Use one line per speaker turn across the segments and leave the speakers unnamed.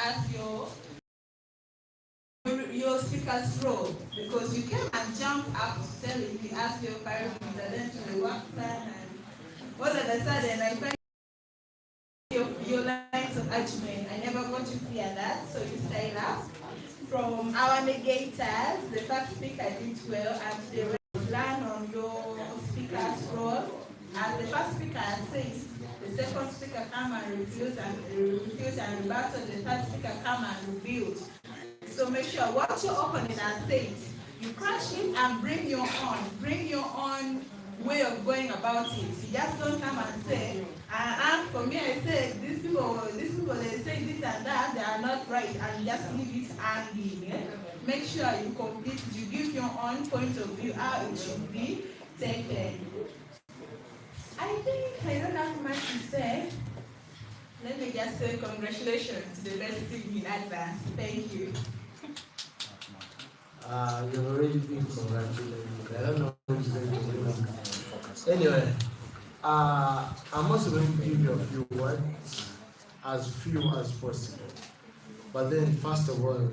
as your speaker's role, because you came and jump up to tell him, you ask your parents, and then to the work plan, and all of a sudden I find your lines of argument. I never got to hear that, so you style up. From our negators, the first speaker did well, and they learn on your speaker's role. As the first speaker says, the second speaker come and refuse and rebuttal, the third speaker come and rebuild. So make sure what your opponent has said, you crush it and bring your own way of going about it. You just don't come and say, and for me I said, these people they say this and that, they are not right, and just leave it hanging. Yeah? Make sure you complete, you give your own point of view how it should be taken. I think I don't have much to say. Let me just say congratulations to the best team in advance. Thank you.
You've already been congratulated. I don't know who's going to win. Anyway, I'm also going to give you a few words, as few as possible. But then, first of all,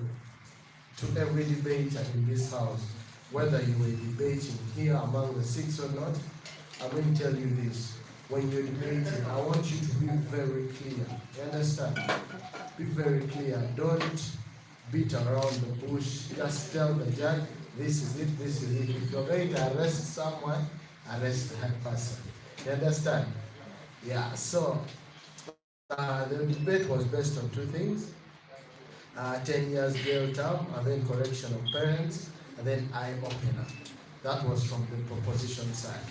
to every debater in this house, whether you were debating here among the six or not, I'm going to tell you this. When you're debating, I want you to be very clear. You understand? Be very clear. Don't beat around the bush. Just tell the judge, this is it, this is it. If you're going to arrest someone, arrest that person. You understand? Yeah, so the debate was based on two things. 10 years jail term, and then correction of parents, and then eye-opener. That was from the proposition side.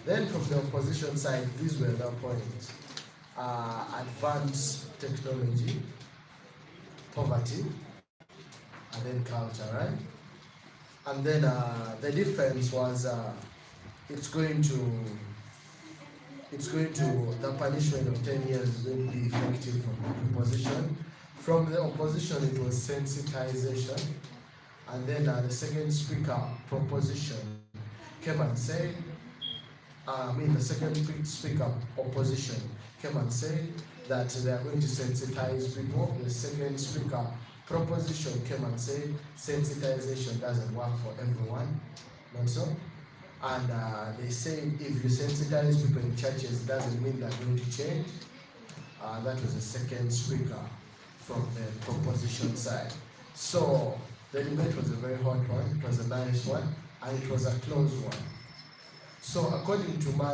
Then from the opposition side, these were the points. Advanced technology, poverty, and then culture, right? And then the difference was the punishment of 10 years is going to be effective from the opposition. From the opposition, it was sensitization. And then the second speaker proposition came and said, the second speaker opposition came and said that they are going to sensitize people. The second speaker proposition came and said sensitization doesn't work for everyone, not so. And they said if you sensitize people in churches, it doesn't mean they're going to change. That was the second speaker from the proposition side. So the debate was a very hot one, it was a nice one, and it was a close one. So according to my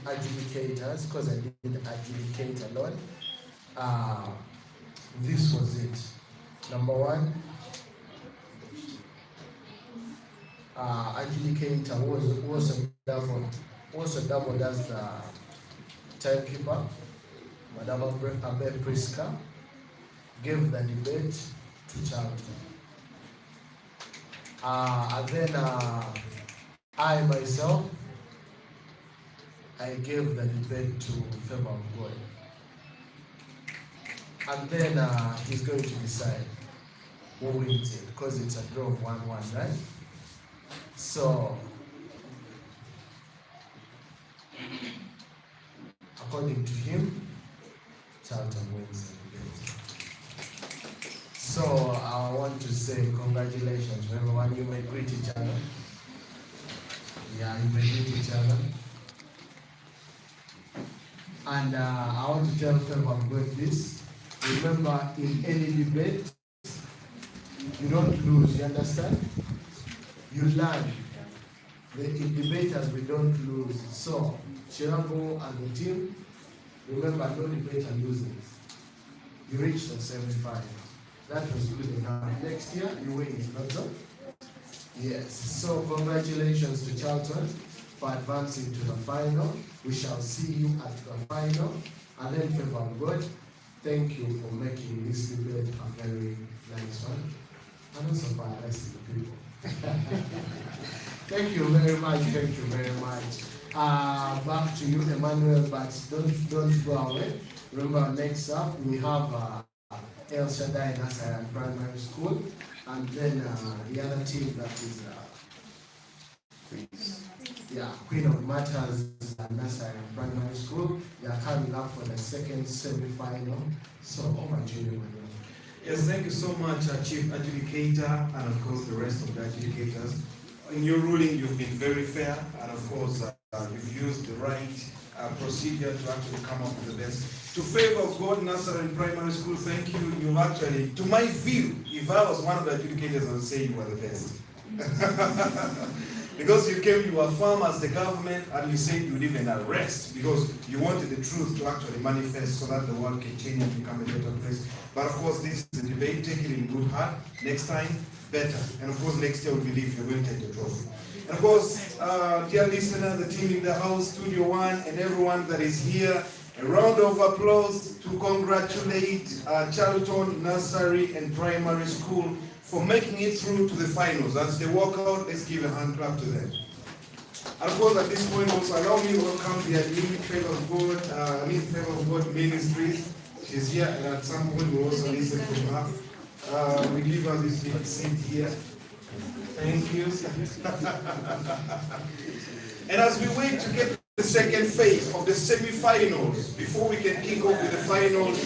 adjudicators, because I didn't adjudicate alone, this was it. Number one, adjudicator was doubled as the timekeeper. Madam Abe Priska gave the debate to Charlton. And then I myself, I gave the debate to Favour of God. And then he's going to decide who wins it, because it's a draw of 1-1, right? So, according to him, Charlton wins the debate. So, I want to say congratulations to everyone. You may greet each other. Yeah, you may greet each other. And I want to tell them I'm going this. Remember, in any debate, you don't lose, you understand? You learn. In debaters, we don't lose. So, Chirago and the team, remember, no debater loses. You reach the semi-final. That was good enough. Next year, you win, not so? Yes. So, congratulations to Charlton for advancing to the final. We shall see you at the final. And then, Favour of God, thank you for making this debate a very nice one. And also for arresting the people. Thank you very much. Thank you very much. Back to you, Emmanuel, but don't go away. Remember, next up we have El Shaddai Nursery Primary School, and then the other team that is Queen of Matters Nursery Primary School. They are coming up for the second semi-final. So over to you, Emmanuel.
Yes, thank you so much, Chief Adjudicator, and of course the rest of the adjudicators. In your ruling, you've been very fair, and of course, you've used the right procedure to actually come up with the best. To Favour of God Nursery and Primary School, thank you. You've actually, to my view, if I was one of the adjudicators, I would say you were the best. Because you came, you were firm as the government, and you said you would even arrest because you wanted the truth to actually manifest so that the world can change and become a better place. But of course, this is a debate. Take it in good heart. Next time, better. And of course, next year we believe you're going to take the trophy. And of course, dear listener, the team in the house, Studio One, and everyone that is here, a round of applause to congratulate Charlton Nursery and Primary School for making it through to the finals. As they walk out, let's give a hand clap to them. And of course, at this point, also allow me to welcome the admin, Favour of God Ministries. She's here, and at some point we'll also listen from her. We give her this big seat here. Thank you. And as we wait to get the second phase of the semi-finals, before we can kick off with the finals,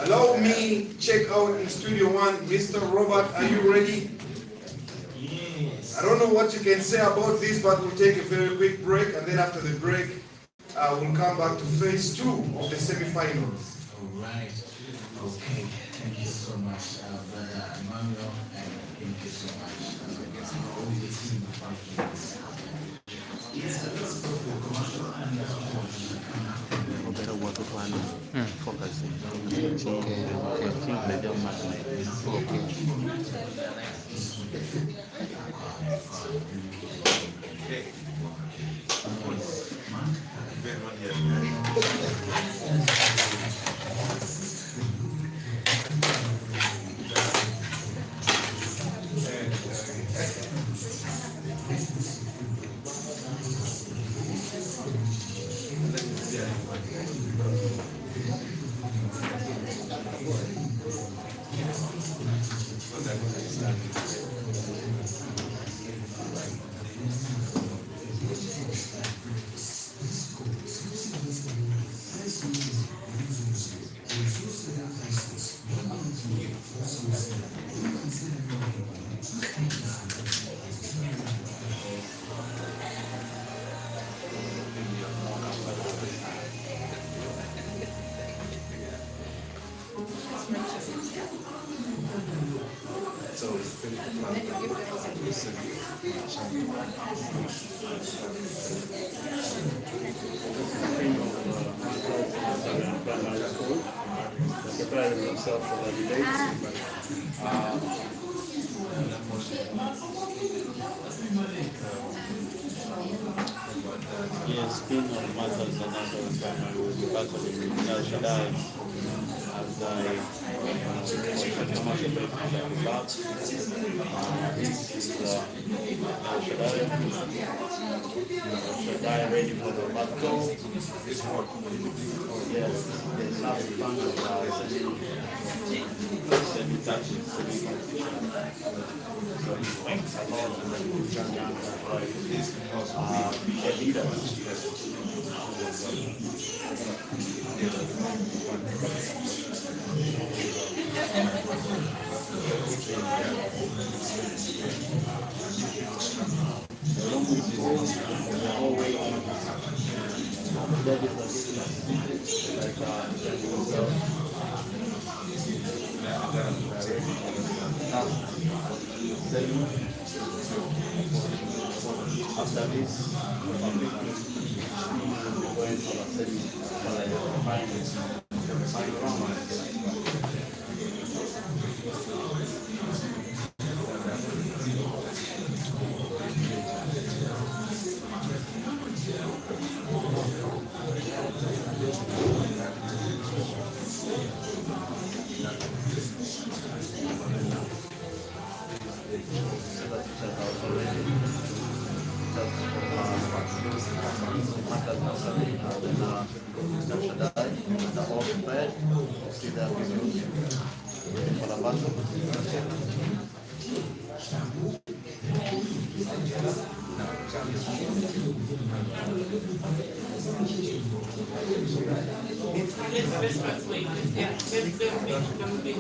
allow me check out in Studio One. Mr. Robert, are you ready? Yes. I don't know what you can say about this, but we'll take a very quick break, and then after the break, we'll come back to phase 2 of the semi-finals.
All right. Okay. Thank you so much, Brother Emmanuel, and thank you so much. Yes, let's go for commercial and
better work with one focus.
Preparing himself for the debate. Yes, being on matters and other primary will be part of the El Shaddai as I come debate about. This is El Shaddai. El Shaddai ready for the battle. Yes, there's last bunch of semi-touches, semi-competition. So he thinks about the young a leader. Always after this, going for the final round.
let's wait. Yeah, let's wait.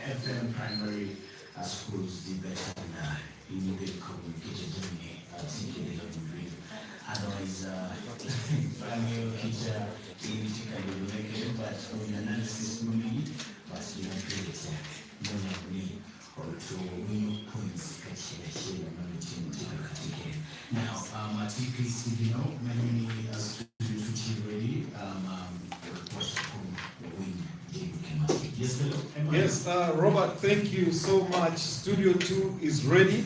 FM primary schools the better immediate communication otherwise family teacher communication but on analysis only but you don't feel it don't need or to win points now at EPC you know many students ready yes, hello.
Yes, Robert, thank you so much. Studio 2 is ready.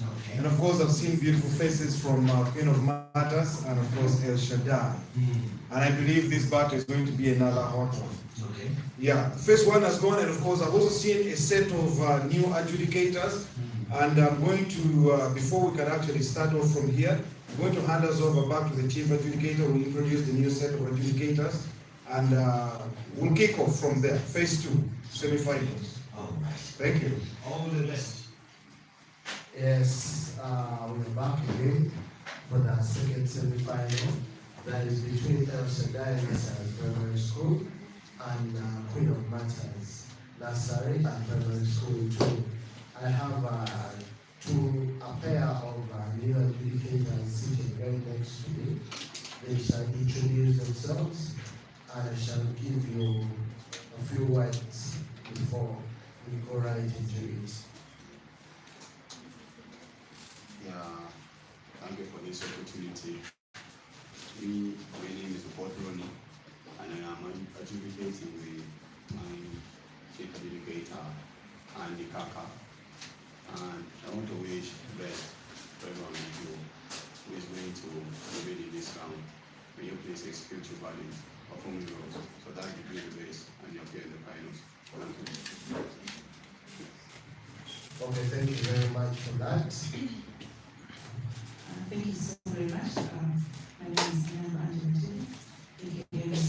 Okay.
And of course, I've seen beautiful faces from Queen of Matters and of course El Shaddai. And I believe this battle is going to be another hot one.
Okay.
Yeah, the first one has gone, and of course, I've also seen a set of new adjudicators. And I'm going to, before we can actually start off from here, I'm going to hand us over back to the chief adjudicator who will introduce the new set of adjudicators. And we'll kick off from there. Phase 2, semi-finals.
All right.
Thank you.
All the best.
Yes, we're back again for the second semi-final. That is between El Shaddai Primary School and Queen of Matters Nursery and Primary School 2. I have a pair of new adjudicators sitting right next to me. They shall introduce themselves and I shall give you a few words before we go right into it.
Yeah, thank you for this opportunity. My name is Ronnie, and I am adjudicating with my chief adjudicator, Andy Kaka. And I want to wish the best for everyone who is going to be in this round. May you please execute your values, perform your roles, so that you do the best and you appear in the finals. Thank you.
Okay, thank you very much for that.
Thank you so very much. My name is Angela Angela. Thank you very much,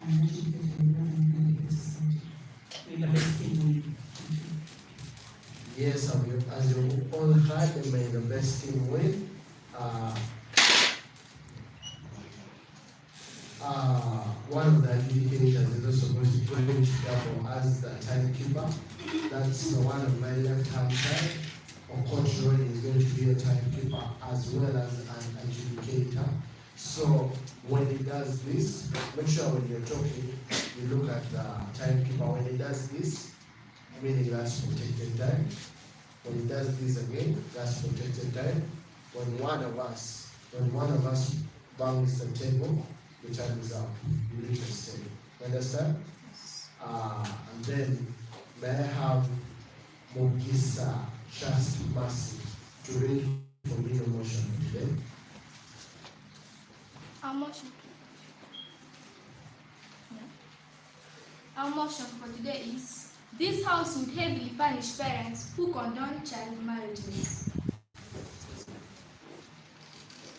I'm
Yes, as you all heard, may the best team win. One of the adjudicators is also going to double as the timekeeper. That's the one on my left-hand side. Coach Ronnie is going to be a timekeeper as well as an adjudicator. So when he does this, make sure when you're talking, you look at the timekeeper. When he does this, meaning that's protected time. When he does this again, that's protected time. When one of us bangs the table, the time is up. You need to stay. Understand? And then May I have Mogisa Trust Mercy to read for me the motion today?
Our motion. Our motion for today is: this house would heavily punish parents who condone child marriages.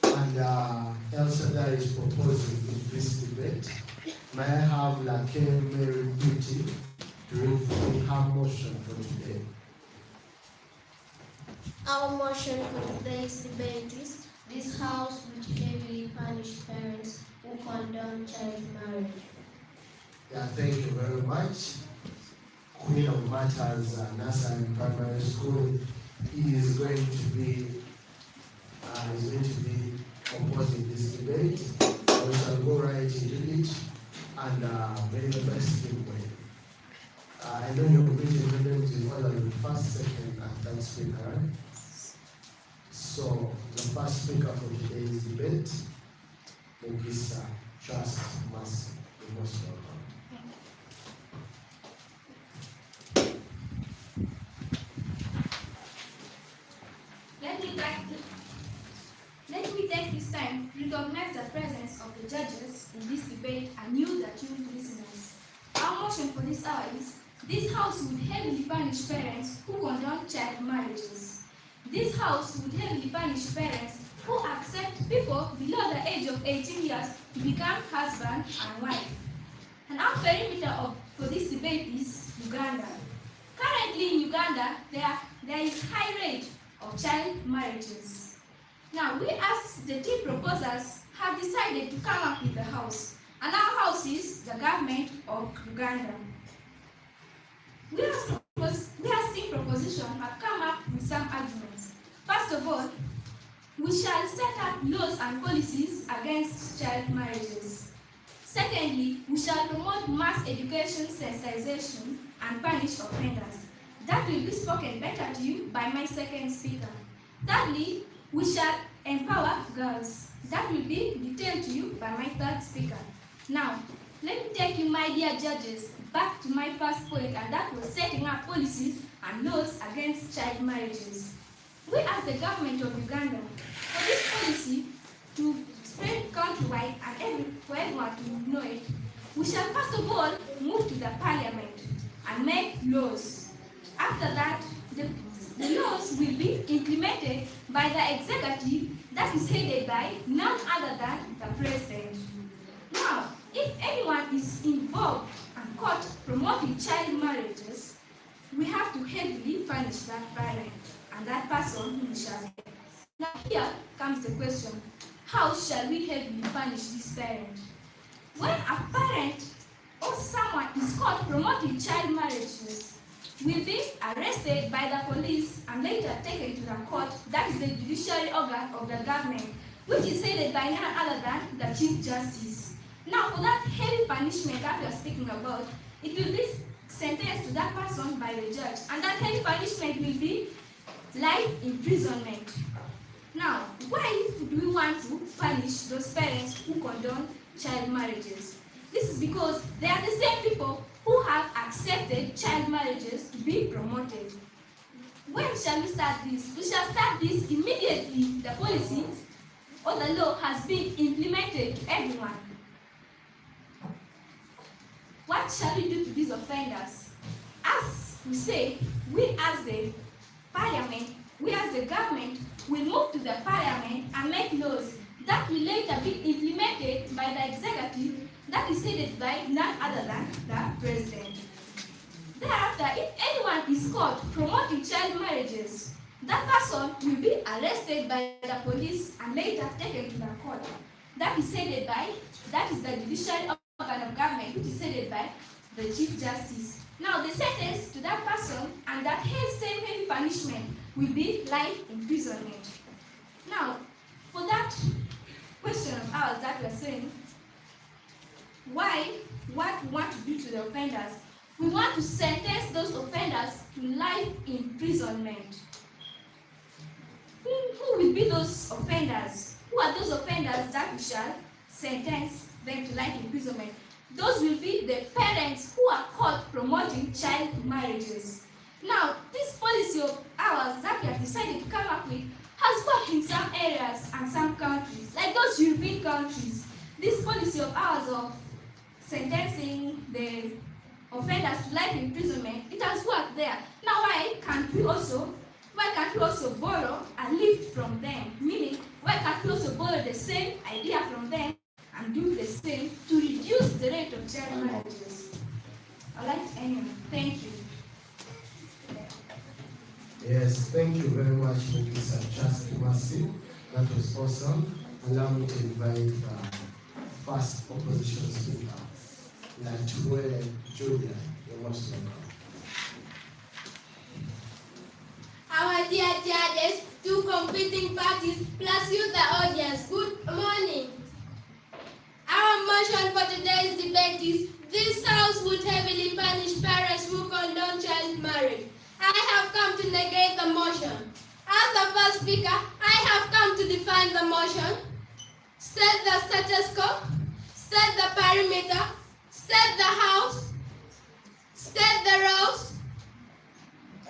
And Elsa is proposing in this debate. May I have Lake Mary Beauty to read for me her motion for today?
Our motion for today's debate is: this house would heavily punish parents who condone child marriage.
Yeah, thank you very much. Queen of Matters, Nursery Primary School, is going to be opposing this debate. So we shall go right into it and may the best give way. I know you're going to independent in order the first, second, and third speaker. Right? So the first speaker for today's debate, Mogisa Trust Mercy. You're most welcome.
Let me take this time to recognize the presence of the judges in this debate and you, the tuned listeners. Our motion for this hour is: this house would heavily punish parents who condone child marriages. This house would heavily punish parents who accept people below the age of 18 years to become husband and wife. And our perimeter for this debate is Uganda. Currently in Uganda, there is high rate of child marriages. Now, we as the team proposers have decided to come up with the house, and our house is the government of Uganda. We as team proposition have come up with some arguments. First of all, we shall set up laws and policies against child marriages. Secondly, we shall promote mass education, sensitization, and punish offenders. That will be spoken better to you by my second speaker. Thirdly, we shall empower girls. That will be detailed to you by my third speaker. Now, let me take you, my dear judges, back to my first point, and that was setting up policies and laws against child marriages. We as the government of Uganda, for this policy to spread countrywide and for everyone to know it, we shall first of all move to the parliament and make laws. After that, the laws will be implemented by the executive that is headed by none other than the president. Now, if anyone is involved and caught promoting child marriages, we have to heavily punish that parent and that person who shall help. Now here comes the question: how shall we heavily punish this parent? When a parent or someone is caught promoting child marriages, will be arrested by the police and later taken to the court, that is the judiciary organ of the government, which is headed by none other than the Chief Justice. Now, for that heavy punishment that we are speaking about, it will be sentenced to that person by the judge, and that heavy punishment will be life imprisonment. Now, why do we want to punish those parents who condone child marriages? This is because they are the same people who have accepted child marriages to be promoted. When shall we start this? We shall start this immediately the policy or the law has been implemented to everyone. What shall we do to these offenders? As we say, we as the parliament, we as the government will move to the parliament and make laws that will later be implemented by the executive that is headed by none other than the president. Thereafter, if anyone is caught promoting child marriages, that person will be arrested by the police and later taken to the court. That is headed by, that is the judiciary organ of government, which is headed by the Chief Justice. Now, the sentence to that person and that same heavy punishment will be life imprisonment. Now, for that question of ours that we are saying, what we want to do to the offenders, we want to sentence those offenders to life imprisonment. Who will be those offenders? Who are those offenders that we shall sentence them to life imprisonment? those will be the parents who are caught promoting child marriages. Now, this policy of ours that we have decided to come up with has worked in some areas and some countries, like those European countries. This policy of ours of sentencing the offenders to life imprisonment, it has worked there. Now, why can't we also borrow and lift from them? Meaning, why can't we also borrow the same idea from them and do the same to reduce the rate of child marriages? I'd like to end. Thank you.
Yes, thank you very much for this just mercy. That was awesome. Allow me to invite the first opposition speaker, Julia. You're most welcome.
Our dear judges, two competing parties, plus you, the audience, good morning. Our motion for today's debate is, this House would heavily punish parents who condone child marriage. I have come to negate the motion. As the first speaker, I have come to define the motion, state the status quo, state the perimeter, state the House, state the roles,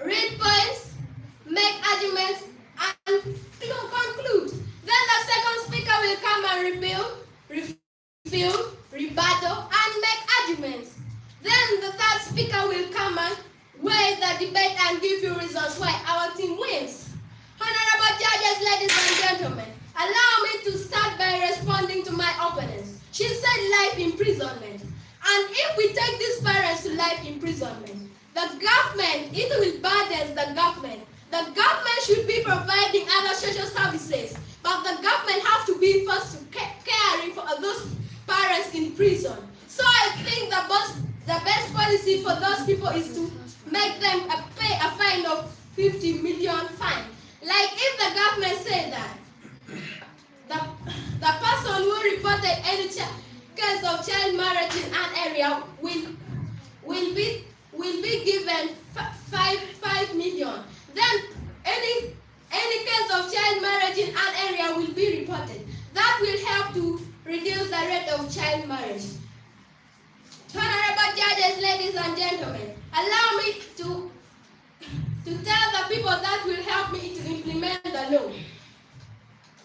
read points, make arguments, and conclude. Then the second speaker will come and refute, rebuttal, and make arguments. Then the third speaker will come and weigh the debate and give you reasons why our team wins. Honorable judges, ladies and gentlemen, allow me to start by responding to my opponents. She said life imprisonment. And if we take these parents to life imprisonment, the government, it will burden the government. The government should be providing other social services, but the government has to be first caring for those parents in prison. So I think the best policy for those people is to make them pay a fine of 50 million fine. Like if the government said that the person who reported any case of child marriage in an area will be given 5 million. Then any case of child marriage in an area will be reported. That will help to reduce the rate of child marriage. Honorable judges, ladies and gentlemen, allow me to tell the people that will help me to implement the law.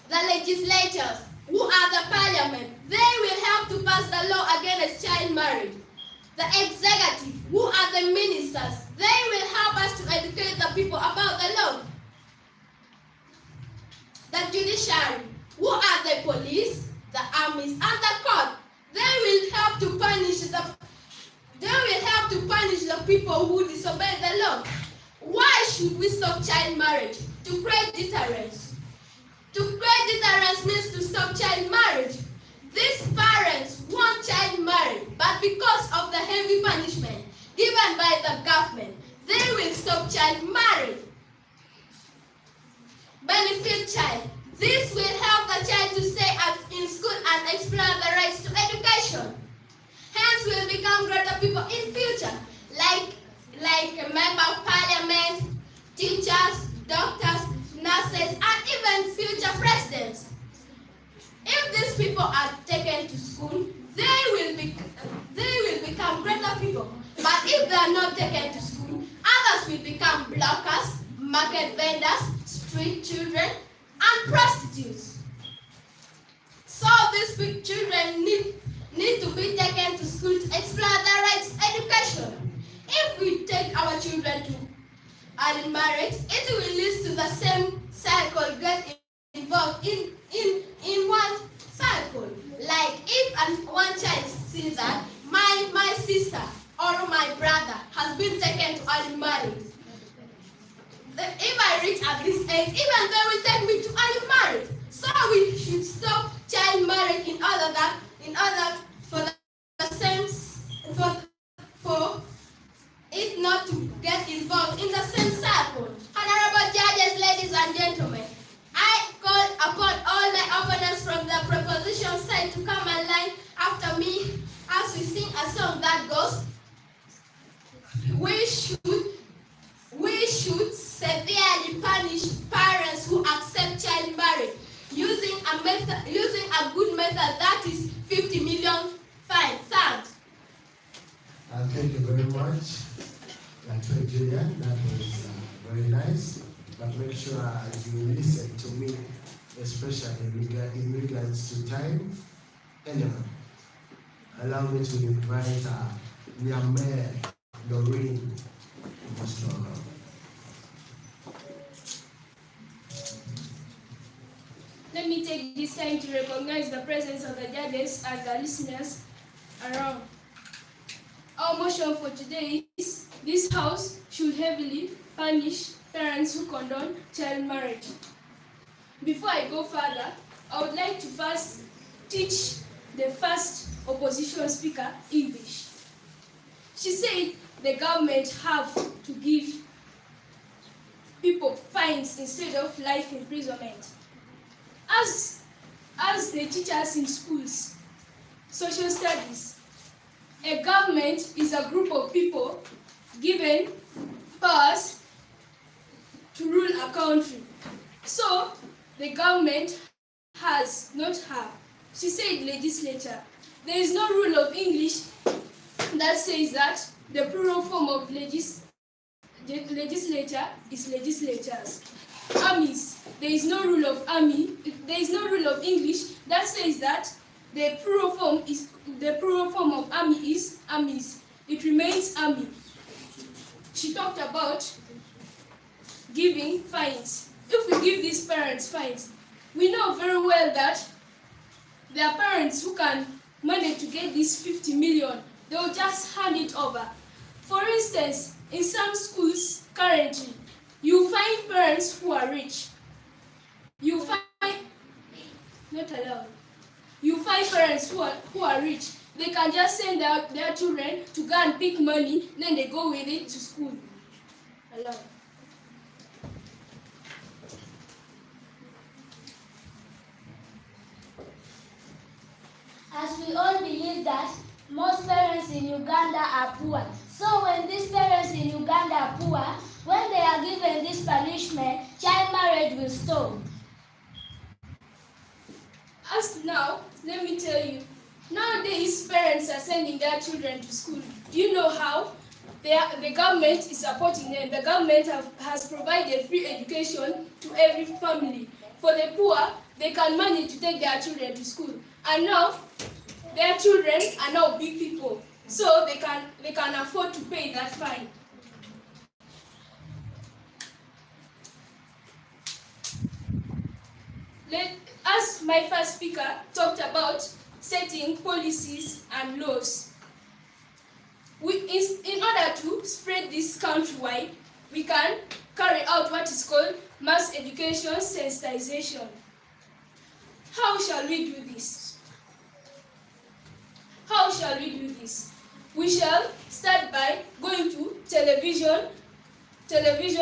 The legislatures, who are the parliament, they will help to pass the law against child marriage. The executive, who are the ministers, they will help us to educate the people about the law. The judiciary, who are the police, the armies, and the court, they will help to punish the people who disobey the law. Why should we stop child marriage? To create deterrence. To create deterrence means to stop child marriage. These parents want child marriage, but because of the heavy punishment given by the government, they will stop child marriage. Benefit child. This will help the child to stay in school and explore the rights to education. Hence, will become greater people in future, like a member of parliament, teachers, doctors, nurses, and even future presidents. If these people are taken to school, they will become greater people. But if they are not taken to school, others will become blockers, market vendors, street children, and prostitutes. So these children need to be taken to school to explore their rights to education. If we take our children to early marriage, it will lead to the same cycle, get involved in one cycle. Like if one child sees that my sister or my brother has been taken to early marriage, if I reach at this age, even they will take me to early marriage. So we should stop child marriage in order for it not to get involved in the same cycle. Honorable judges, ladies and gentlemen, I call upon all my opponents from the proposition side to come and line after me as we sing a song that goes, we should severely punish parents who accept child marriage using a good method that is 50 million fine. Thanks.
much. Like for Julian, that was very nice. But make sure you listen to me, especially in regards to time. Anyway, allow me to invite Nyame Doreen. Most welcome.
Let me take this time to recognize the presence of the judges and the listeners around. Our motion for today is this House should heavily punish parents who condone child marriage. Before I go further, I would like to first teach the first opposition speaker English. She said the government have to give people fines instead of life imprisonment. As they teach us in schools, social studies, a government is a group of people given powers to rule a country. So the government has not have. She said legislature. There is no rule of English that says that the plural form of legislature is legislatures. Armies. There is no rule of army. There is no rule of English that says that the plural form of army is armies. It remains army. She talked about giving fines. If we give these parents fines, we know very well that there are parents who can manage to get this 50 million. They will just hand it over. For instance, in some schools currently, you find parents who are rich. You find parents who are rich. They can just send their children to go and pick money, then they go with it to school. Alone.
As we all believe that most parents in Uganda are poor. So when these parents in Uganda are poor, when they are given this punishment, child marriage will stop.
As now, let me tell you, nowadays parents are sending their children to school. Do you know how? The government is supporting them. The government has provided free education to every family. For the poor, they can manage to take their children to school. And now, their children are now big people. So they can afford to pay that fine. As my first speaker talked about setting policies and laws, in order to spread this countrywide, we can carry out what is called mass education sensitization. How shall we do this? How shall we do this? We shall start by going to television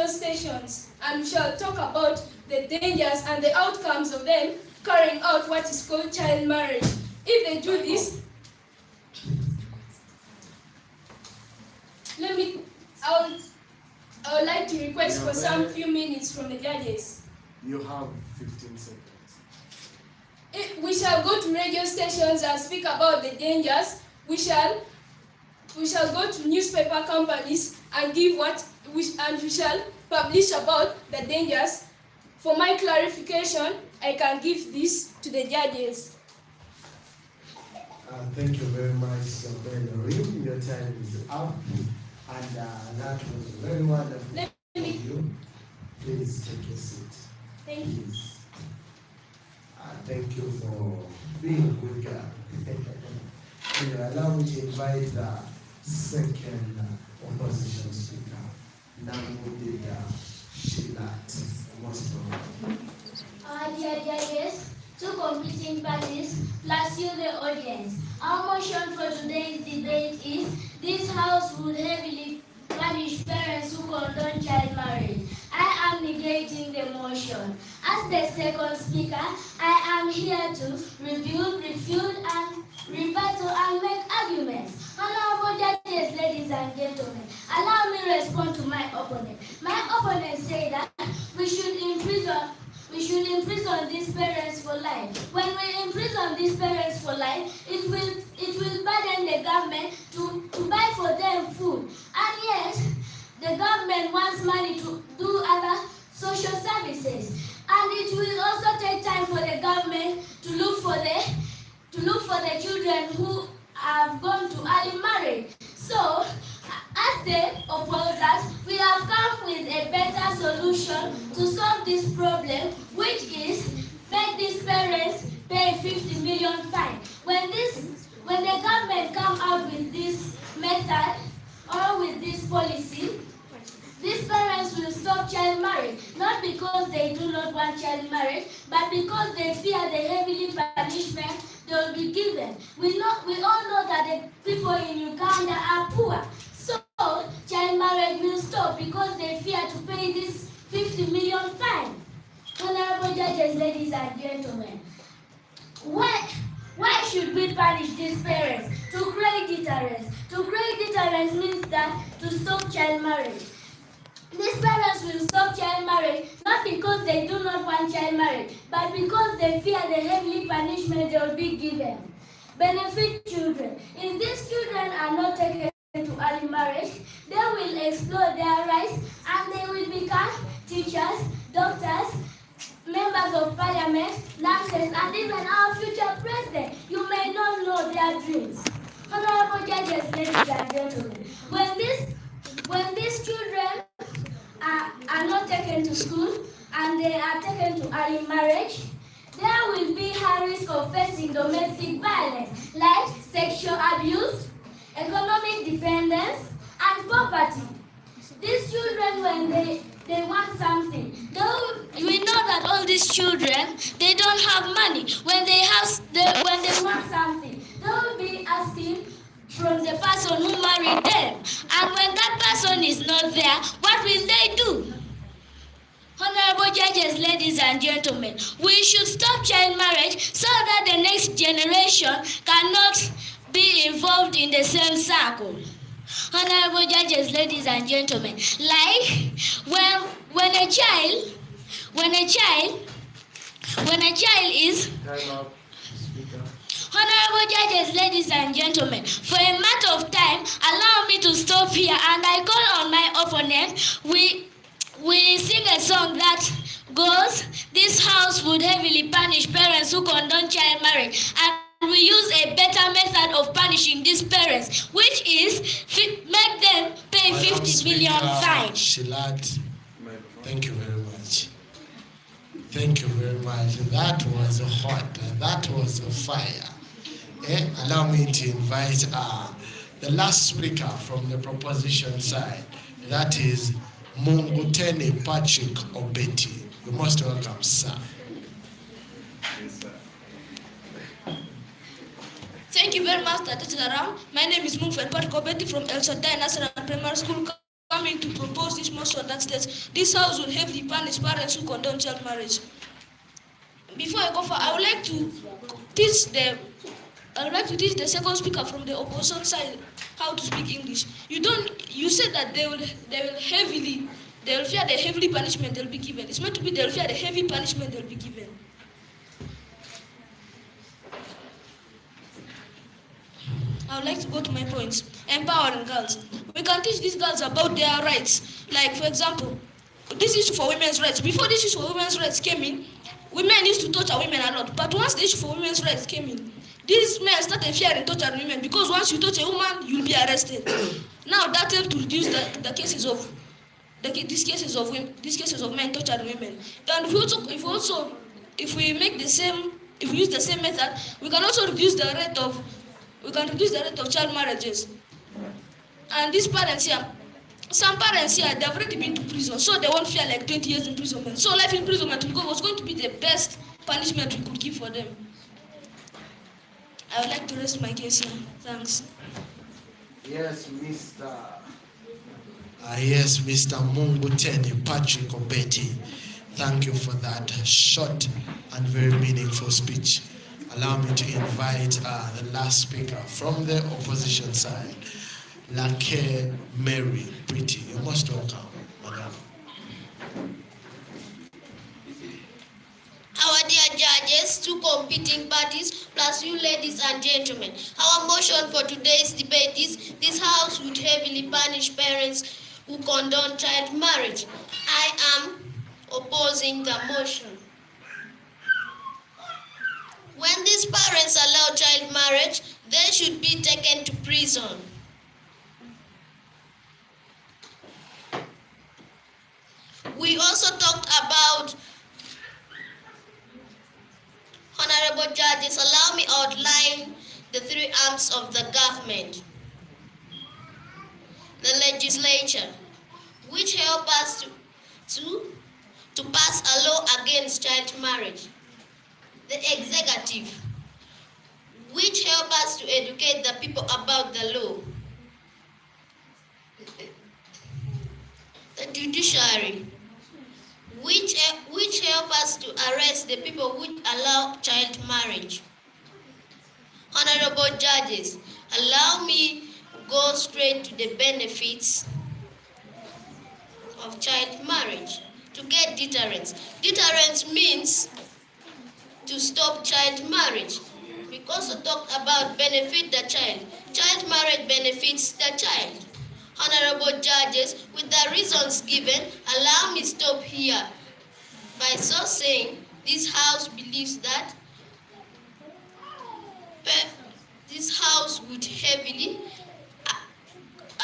stations, and we shall talk about the dangers and the outcomes of them carrying out what is called child marriage. If they do this, I would like to request for some few minutes from the judges.
You have 15 seconds.
We shall go to radio stations and speak about the dangers. We shall go to newspaper companies and we shall publish about the dangers. For my clarification, I can give this to the judges.
Thank you very much, Doreen. Your time is up, and that was very wonderful. You. Please take your seat.
Thank you.
Thank you for being a good girl. Allow me to invite the second opposition speaker, Namudida Shilat. Most welcome.
Dear judges, two competing parties plus you, the audience. Our motion for today's debate is this House would heavily punish parents who condone child marriage. I am negating the motion. As the second speaker, I am here to refute, and rebuttal and make arguments. Honorable judges, ladies and gentlemen, allow me to respond to my opponent. My opponent said that we should imprison these parents for life. When we imprison these parents for life, it will burden the government to buy for them food. I government wants money to do other social services, and it will also take time for the government to look for the children who have gone to early marriage. So, as the opposers, we have come with a better solution to solve this problem, which is make these parents pay 50 million fine. When the government come out with this method or with this policy, these parents will stop child marriage, not because they do not want child marriage, but because they fear the heavily punishment they will be given. We all know that the people in Uganda are poor. So, child marriage will stop because they fear to pay this 50 million fine. Honorable judges, ladies and gentlemen, why should we punish these parents? To create deterrence. To create deterrence means that to stop child marriage. These parents will stop child marriage not because they do not want child marriage, but because they fear the heavy punishment they will be given. Benefit children. If these children are not taken to early marriage, they will explore their rights and they will become teachers, doctors, members of parliament, nurses, and even our future president. You may not know their dreams. Honorable judges, ladies and gentlemen, when these children are not taken to school and they are taken to early marriage, there will be high risk of facing domestic violence like sexual abuse, economic dependence, and poverty. These children, when they want something, we know that all these children, they don't have money. When they want something, they will be asking from the person who married them. And when that person is not there, what will they do? Honorable judges, ladies and gentlemen, we should stop child marriage so that the next generation cannot be involved in the same circle. Honorable judges, ladies and gentlemen, like when a child is Honorable judges, ladies and gentlemen, for a matter of time, allow me to stop here and I call on my opponent. We sing a song that goes, this house would heavily punish parents who condone child marriage, and we use a better method of punishing these parents, which is make them pay 50 million fine.
Shilat, thank you very much. Thank you very much. That was hot. That was a fire. Allow me to invite the last speaker from the proposition side. That is Munguteni Patrick Obeti. You're most welcome, sir.
Thank you very much, that is around. My name is Munguteni Patrick Obeti from El Shaddai National Primary School, coming to propose this motion that states this house will heavily punish parents who condone child marriage. Before I go far, I would like to teach the second speaker from the opposition side how to speak English. You said that they will fear the heavy punishment they'll be given. It's meant to be they'll fear the heavy punishment they'll be given. I would like to go to my points. Empowering girls. We can teach these girls about their rights. Like, for example, this issue for women's rights. Before this issue for women's rights came in, women used to torture women a lot. But once the issue for women's rights came in, these men started fearing torturing women because once you touch a woman, you'll be arrested. Now that helped to reduce the cases of these cases of men torturing women. And if we use the same method, we can also reduce the rate of child marriages. And these parents here, some parents here, they've already been to prison, so they won't fear like 20 years imprisonment. So life imprisonment was going to be the best punishment we could give for them. I would like to rest my case here. Thanks.
Yes, Mr. Munguteni Patrick Obeti. Thank you for that short and very meaningful speech. Allow me to invite the last speaker from the opposition side, Lake Mary Pretty. You're most welcome, madam.
Our dear judges, two competing parties, plus you ladies and gentlemen. Our motion for today's debate is this house would heavily punish parents who condone child marriage. I am opposing the motion. When these parents allow child marriage, they should be taken to prison. We also talked about, honorable judges, allow me outline the three arms of the government. The legislature, which help us to pass a law against child marriage. The executive, which help us to educate the people about the law. The judiciary, which help us to arrest the people who allow child marriage. Honorable judges, allow me go straight to the benefits of child marriage. To get deterrence. Deterrence means to stop child marriage. We also talked about benefit the child. Child marriage benefits the child. Honorable judges, with the reasons given, allow me stop here. By so saying, this House believes that this House would heavily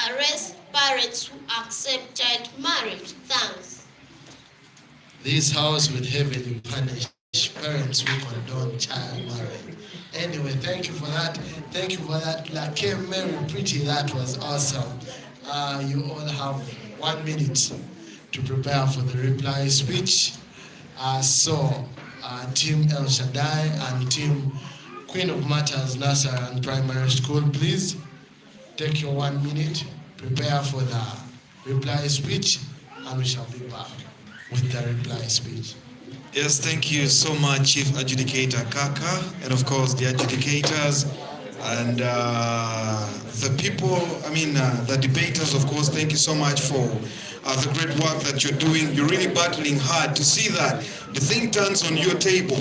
arrest parents who accept child marriage. Thanks.
This House would heavily punish parents who condone child marriage. Anyway, thank you for that. Thank you for that. Like, very pretty. That was awesome. You all have 1 minute to prepare for the reply speech. Team El Shaddai and Team Queen of Matters Nasser and Primary School, please take your 1 minute, prepare for the reply speech, and we shall be back with the reply speech.
Yes, thank you so much, Chief Adjudicator Kaka, and of course the adjudicators and the people, the debaters, of course. Thank you so much for the great work that you're doing. You're really battling hard to see that the thing turns on your table.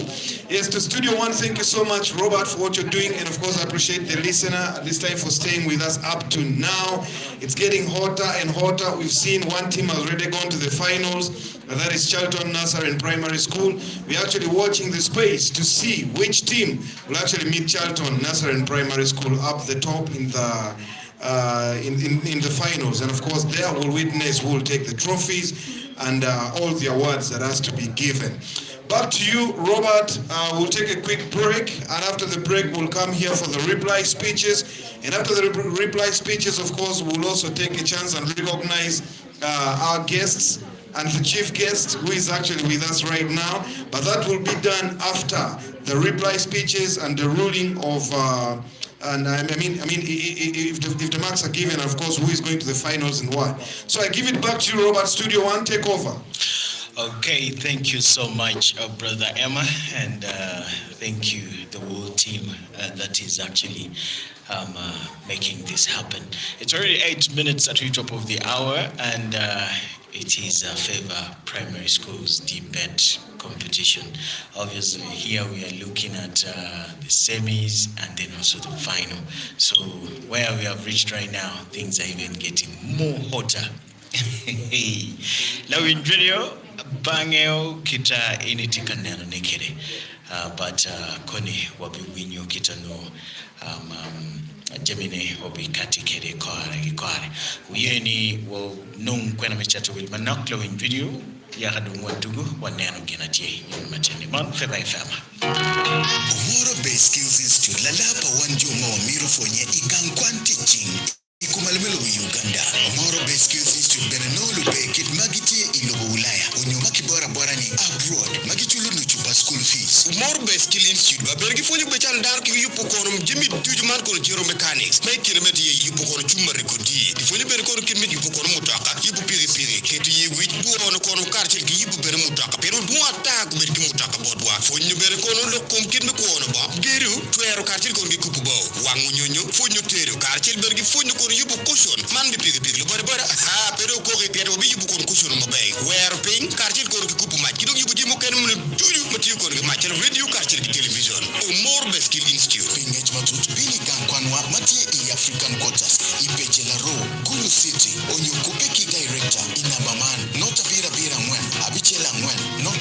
Yes, to Studio One, thank you so much, Robert, for what you're doing. And of course, I appreciate the listener at this time for staying with us up to now. It's getting hotter and hotter. We've seen one team has already gone to the finals. That is Charlton Nasser and Primary School. We're actually watching the space to see which team will actually meet Charlton Nasser and Primary School up the top in the finals. And of course, there we'll witness who will take the trophies and all the awards that has to be given. Back to you, Robert. We'll take a quick break, and after the break, we'll come here for the reply speeches. And after the reply speeches, of course, we'll also take a chance and recognize our guests and the chief guest, who is actually with us right now. But that will be done after the reply speeches and the ruling of if the marks are given, of course, who is going to the finals and what. So I give it back to you, Robert. Studio One, take over.
Okay, thank you so much, Brother Emma, and thank you, the whole team that is actually making this happen. It's already 8 minutes at the top of the hour, and it is Favour Primary School's debate competition. Obviously, here we are looking at the semis and then also the final. So where we have reached right now, things are even getting more hotter. Now in video, bangeo kita initika neno nekere, but koni wabi winyo kita no Gemini obi kati kere kware. Uyeni wo nung kwena mechato wil manoklo in video ya hadu wandugu waneno genatie in mateni man feba ifama.
Omoro Base Skills Institute lalapa wanjo mo miro fonye igankwanti ching ikumalmelo Uganda. Omoro Base Skills Institute benenolu bekit magitie ilobo Ulaya. Onyoma kibora bora ni abroad magichulu nuchupa school fees. Omoro Base Skills Institute babergi fonye bechal dar ki yupo kono jimi tujuman kono jero mechanics. Mai kinemeti ye yupo kono chuma rekodi. Di fonye bere kono kinme yupo kono mutaka yupo piri ketu ye wich buo no kono karchel ki yupo bere mutaka pero duwa ta ko bere mutaka bodwa. Fonye bere kono lo kom kinme kono ba. Geru tuero karchel kono kupu ba. Wangu nyonyo fonye tero karchel bergi fonye kono yupo cushion man bi piri bara pero ko ke pero bi yupo kono cushion mo bay. Wear ping karchel kono ki kupu ma kido yupo jimo ken mun tuju mati kono ma chel radio karchel ki television. Omoro Base Skills Institute pingech matut bini gankwanwa mati e African quarters Ipechela Row Gulu City Onyokopeki direct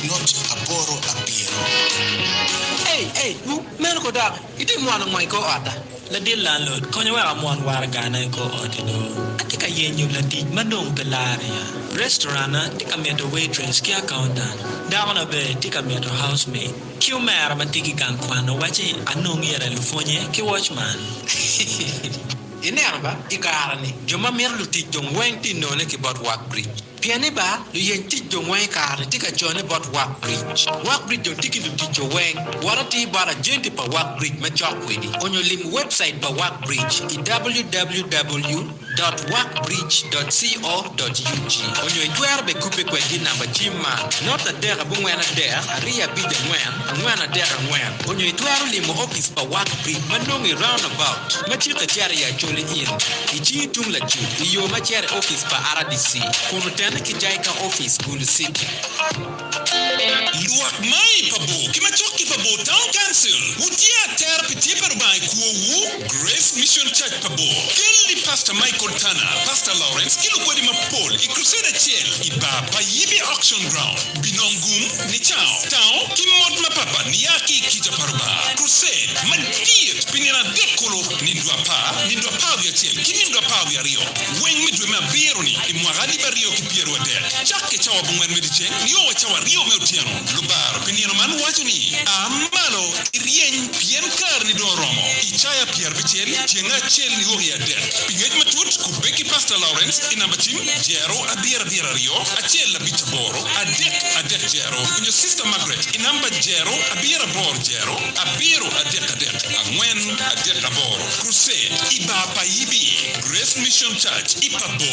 if not aboro abiro.
Hey, man ko da, iti mo anong may ko ata. La di landlord, konyo wa amon war gana ko otido. Atika yenyo la di manong pelaria. Restaurant tika meto waitress ki accountant. Daona be tika meto housemaid. Ki umera matiki kan kwano wachi anong yera lufonye ki watchman. Inerba ikarani. Joma merlu ti jong wenti none ki bot work bridge. Piani ba lu yen ti jong weng kar tika jone bot work bridge. Work bridge jong tiki lu ti jong weng. Warati bara jenti pa work bridge ma chok wedi. Onyo lim website pa work bridge I www.workbridge.co.ug. Onyo itwer be kupe kwa di namba chima. Nota dera bu ngwena dera aria bija ngwena dera ngwen. Onyo itwer lim office pa work bridge manongi roundabout. Machita chari ya chole in. Ichi tung la ju. Iyo machari office pa RDC. Kono Kijaika office Gulu City.
Luak mai pabo, kimachoki pabo town council. Utia ter piti perbai kuowu Grace Mission Church pabo. Kelly Pastor Michael Tana, Pastor Lawrence, kilu kwadi mapol, I Crusader Chel, Iba Payibi Auction Ground, Binongum, ni chao, tao, kimot mapapa, niyaki kita paruba. Crusade, mandiet, pinina dekolo, nindwa pa vya chel, kinindwa pa vya rio. Weng midwe mabironi, imwagani bario kipiero ade. Chake chawa bungwen medicheng, niyo chawa rio meutiano. Lubar, pinino man wajuni, amalo, irien, pien kar ni doromo. Ichaya pier bichel, tienga chel ni uri ade. Pingej matut, kubeki Pastor Lawrence, inambachim, jero, abira rio, achel la bichaboro, adek jero. In your sister Margaret, inamba jero, abira bor jero, abiro adek, angwen adek aboro. Crusade, Iba Payibi, Grace Mission Church, Ipabo.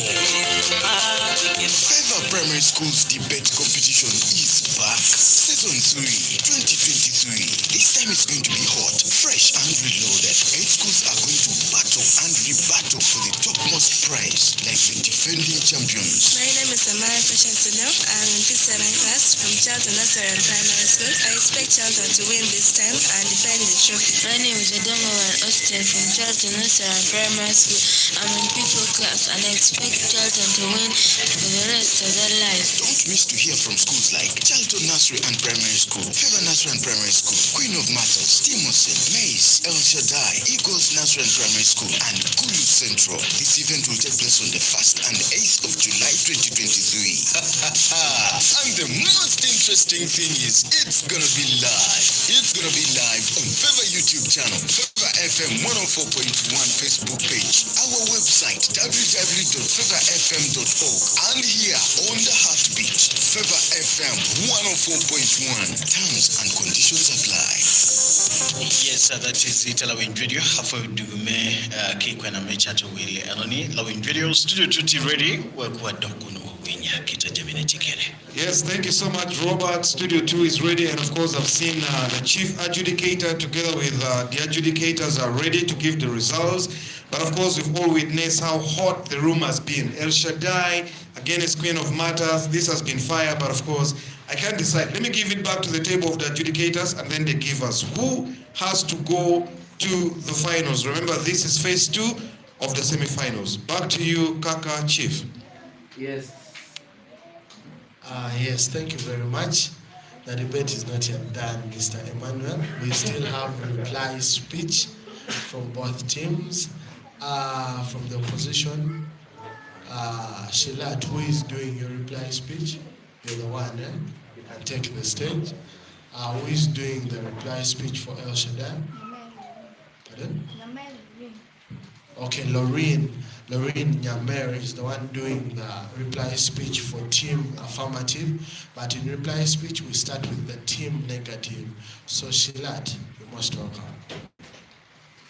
Favour Primary School's debate competition is back. Season 3, 2023. This time it's going to be hot, fresh and reloaded. 8 schools are going to battle and rebattle for the topmost prize, like the defending champions.
My name is Amara Patience. I'm in P7 class from Charlton Nursery and Primary School. I expect Charlton to win this time and defend the trophy.
My name is Adomowan Austin from Charlton Nursery and Primary School. I'm in P4 class and I expect Charlton to win for the rest of their lives.
Don't miss to hear from schools like Charlton Nursery and Primary School, Favour Nursery and Primary School, Queen of Matters, Timosin, Mace, El Shaddai, Eagles Nursery and Primary School, and Gulu Central. This event will take place on the 1st and 8th of July 2023. And the most interesting thing is, it's gonna be live. It's gonna be live on Favour YouTube channel, Favour FM 104.1 Facebook page, our website www.favourfm.org, and here on the heartbeat, Favour FM 104.1. Terms and conditions apply.
Yes, that is it. Lawin Radio. Hafa dume kikwena mechato wili eloni. Lawin Radio Studio 2 ready. Wekwa dokuno winya kita jamine chikele.
Yes, thank you so much, Robert. Studio 2 is ready, and of course, I've seen the chief adjudicator together with the adjudicators are ready to give the results. But of course, we've all witnessed how hot the room has been. El Shaddai, again, is Queen of Matters. This has been fire, but of course, I can't decide. Let me give it back to the table of the adjudicators, and then they give us who has to go to the finals. Remember, this is phase 2 of the semi-finals. Back to you, Kaka Chief.
Yes. Yes, thank you very much. The debate is not yet done, Mr. Emmanuel. We still have reply speech from both teams. From the opposition, Shilat, who is doing your reply speech? You're the one, You can take the stage. Who is doing the reply speech for El Shaddai? Pardon? Okay, Lorraine Nyamer is the one doing the reply speech for team affirmative, but in reply speech we start with the team negative. So Shilat, you're most welcome.